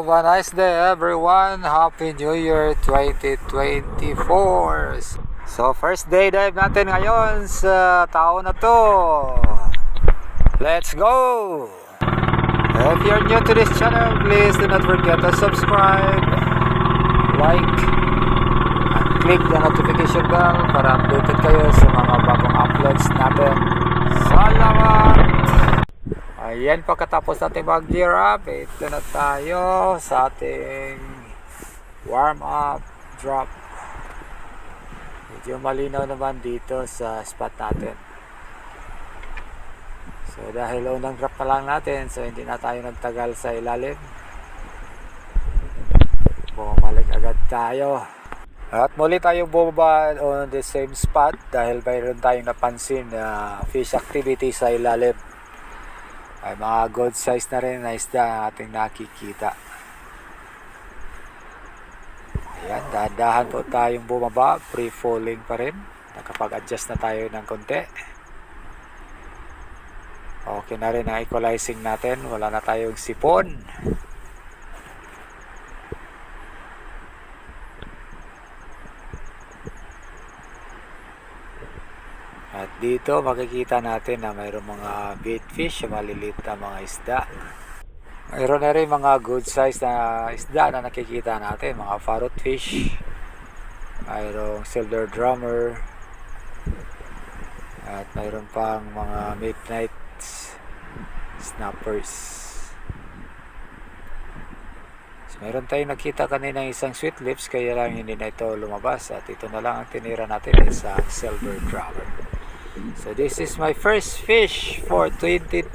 Have a nice day everyone. Happy New Year 2024. So first day dive natin ngayon sa taon na to. Let's go! If you're new to this channel, please do not forget to subscribe, like, and click the notification bell para updated kayo sa mga bagong uploads natin. Salamat! Ayan, pagkatapos natin mag-gear up, ito na tayo sa ating warm up drop. Medyo malinaw naman dito sa spot natin. So dahil unang drop pa lang natin, so hindi na tayo nagtagal sa ilalim. Bumalik agad tayo. At muli tayong bumaba on the same spot dahil mayroon tayong napansin na fish activity sa ilalim. Ay mga good size na rin na isda ang ating nakikita. Ayan, dahan-dahan po tayong bumaba, free-falling pa rin. Nakapag-adjust na tayo ng konti. Okay na rin ang equalizing natin, wala na tayong sipon. At dito makikita natin na mayroong mga bait fish, maliliit na mga isda. Mayroon na rin mga good size na isda na nakikita natin, mga parrot fish. Mayroong silver drummer. At mayroon pang mga midnight snappers. So, mayroon tayong nakita kanina isang sweet lips, kaya lang hindi na ito lumabas. At ito na lang ang tinira natin, isang silver drummer. So this is my first fish for 2024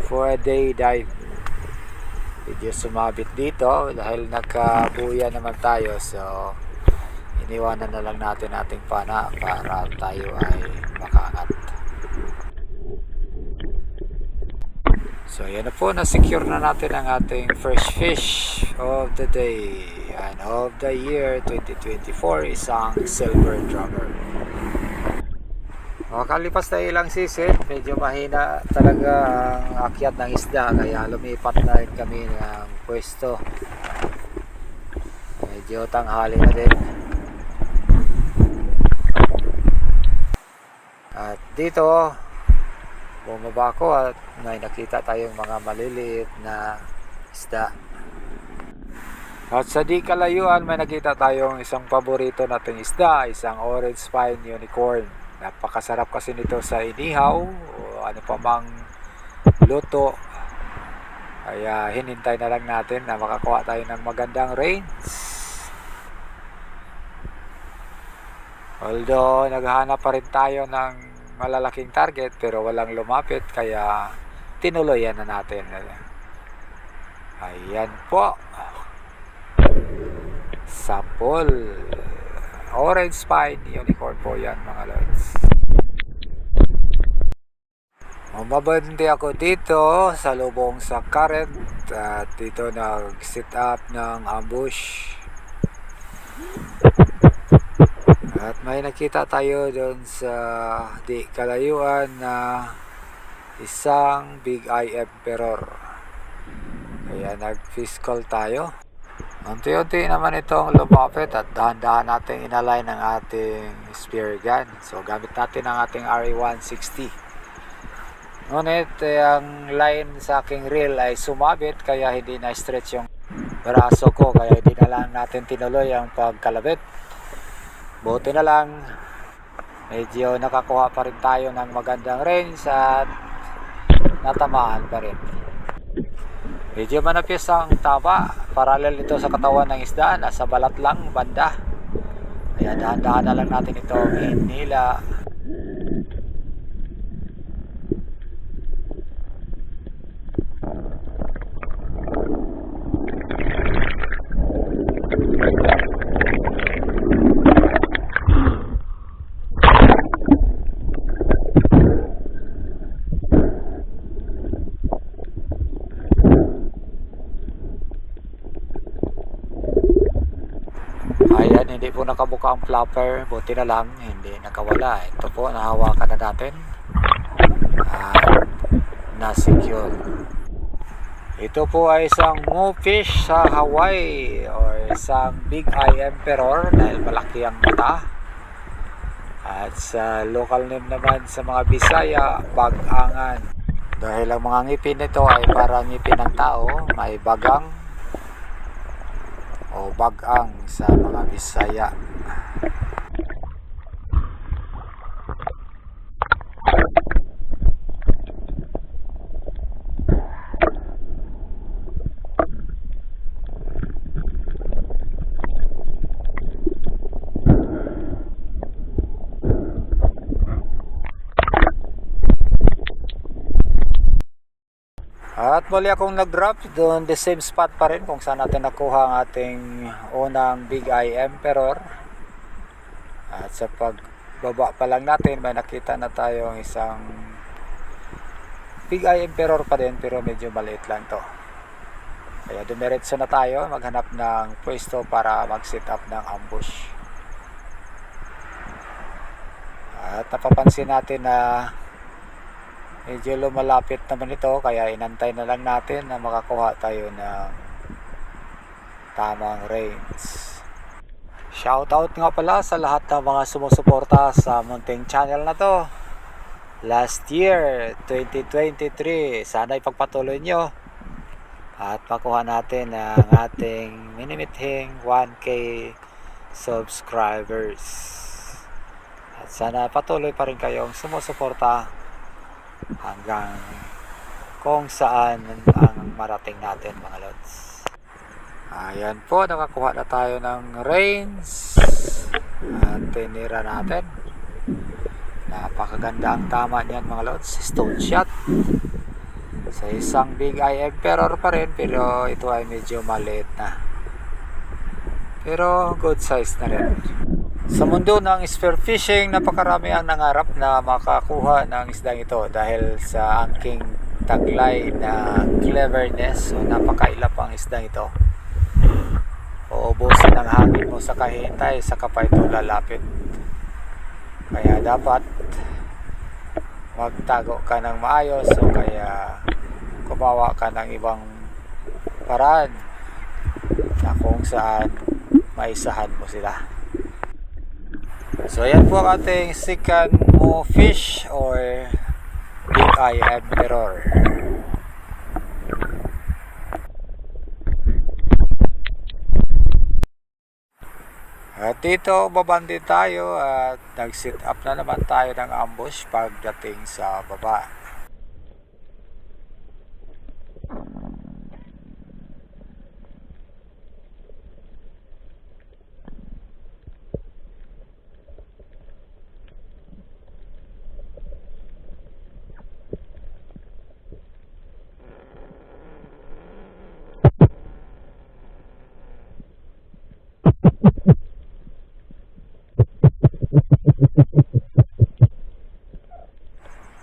for a day dive. Medyo sumabit dito dahil nagkabuya naman tayo, so iniwanan na lang natin ating pana para tayo ay makaangat. So yan na po, na-secure na natin ang ating first fish of the day and of the year 2024, isang silver drummer. Makalipas na ilang season, medyo mahina talaga ang akyat ng isda, kaya lumipat na rin kami ng pwesto. Medyo tanghali na din. At dito bumaba ko at may nakita tayong mga maliliit na isda. At sa di kalayuan may nakita tayong isang paborito nating isda, isang orange spine unicorn. Napakasarap kasi nito sa inihaw o ano pa mang luto. Kaya hinintay na lang natin na makakuha tayo ng magandang range. Although naghahanap pa rin tayo ng malalaking target pero walang lumapit, kaya tinuloyan na natin. Ayan po, sapol, orange spine unicorn po yan mga lods. Mababandi ako dito sa lubong sa current at dito nag set up ng ambush. At may nakita tayo doon sa di kalayuan na isang big eye emperor. Kaya nag-fish call tayo. Unti-unti naman itong lumapit at dahan-dahan natin inalign ng ating spear gun. So gamit natin ang ating RE160. Ngunit ang line sa aking reel ay sumabit, kaya hindi na stretch yung braso ko, kaya hindi na lang natin tinuloy ang pagkalabit. Buti na lang medyo nakakuha pa rin tayo ng magandang range at natamaan pa rin. Medyo manapis ang taba, parallel ito sa katawan ng isda, nasa balat lang banda. Kaya dahan-dahan na lang natin itong hinila. Ayan, hindi po nakabuka ang flapper, buti na lang hindi nakawala. Ito po, nahawakan na natin at na-secure. Ito po ay isang moose sa Hawaii or isang big eye emperor dahil malaki ang mata. At sa local name naman sa mga Bisaya, bagangan. Dahil ang mga ngipin nito ay parang ngipin ng tao, may bagang o bagang sa mga Bisaya. At muli akong nag-drop doon the same spot pa rin kung saan natin nakuha ang ating unang Big Eye Emperor. At sa pagbaba pa lang natin may nakita na tayong isang Big Eye Emperor pa din pero medyo maliit lang to. Kaya dumiretso na tayo maghanap ng pwesto para mag-set up ng ambush. At napapansin natin na medyo lumalapit naman ito kaya inantay na lang natin na makakuha tayo ng tamang range. Shoutout nga pala sa lahat ng mga sumusuporta sa munting channel na to. Last year, 2023, sana ipagpatuloy nyo at makuha natin ang ating minimithing 1K subscribers. At sana patuloy pa rin kayong sumusuporta hanggang kung saan ang marating natin mga lods. Ayan po, nakakuha na tayo ng range at tinira natin. Napakaganda ang tama niyan mga lods, stone shot sa isang Big Eye Emperor pa rin pero ito ay medyo maliit na pero good size na rin. Sa mundo ng spearfishing, napakarami ang nangarap na makakuha ng isdang ito dahil sa angking taglay na cleverness. So, napakailap ang isdang ito. Uubusin ang hangin mo sa kahintay, saka pa ito lalapit. Kaya dapat magtago ka ng maayos o kaya gumawa ka ng ibang paraan na kung saan maisahan mo sila. So yan po ang ating second fish or Big Eye Emperor. At dito babandi tayo at nag-set up na naman tayo ng ambush pagdating sa baba.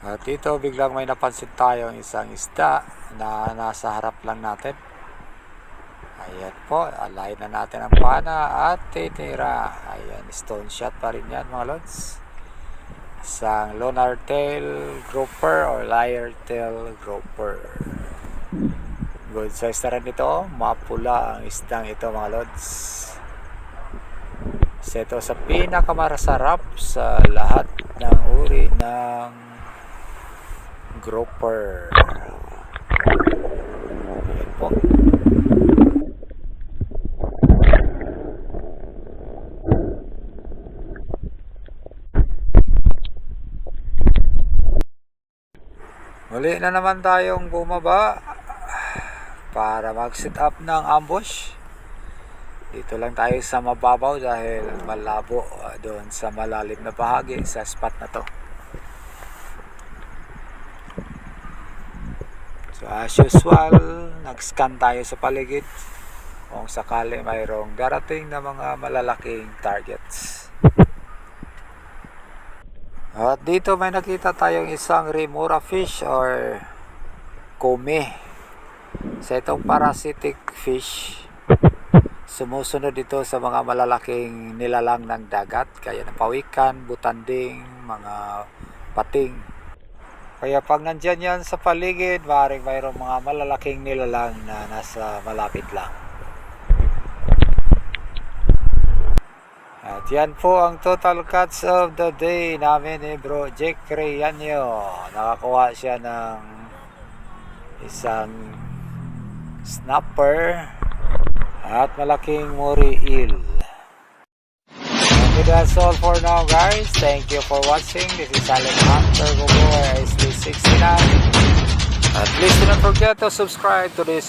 At dito biglang may napansin tayong isang isda na nasa harap lang natin. Ayan po, alay na natin ang pana at tinira. Ayan, stone shot pa rin yan mga lods. Isang lunar tail grouper or lyre tail grouper. Good size na rin ito. Mapula ang isdang ito mga lods. So ito sa pinakamarasarap sa lahat ng uri ng grouper. Ayan po. Muli na naman tayong bumaba para mag-set up ng ambush. Dito lang tayo sa mababaw dahil malabo doon sa malalim na bahagi sa spot na to. So as usual, nag-scan tayo sa paligid kung sakali mayroong darating na mga malalaking targets. At dito may nakita tayong isang remora fish or kome. Sa itong parasitic fish, sumusunod dito sa mga malalaking nilalang ng dagat, kaya ng pawikan, butanding, mga pating. Kaya pag nandyan yan sa paligid, maaaring mayroong mga malalaking nilalang na nasa malapit lang. At yan po ang total catch of the day namin ni Bro Jake Reyanyo. Nakakuha siya ng isang snapper at malaking muri eel. Okay, that's all for now, guys. Thank you for watching. This is Silent Hunter Gogo, ISD69. And please do not forget to subscribe to this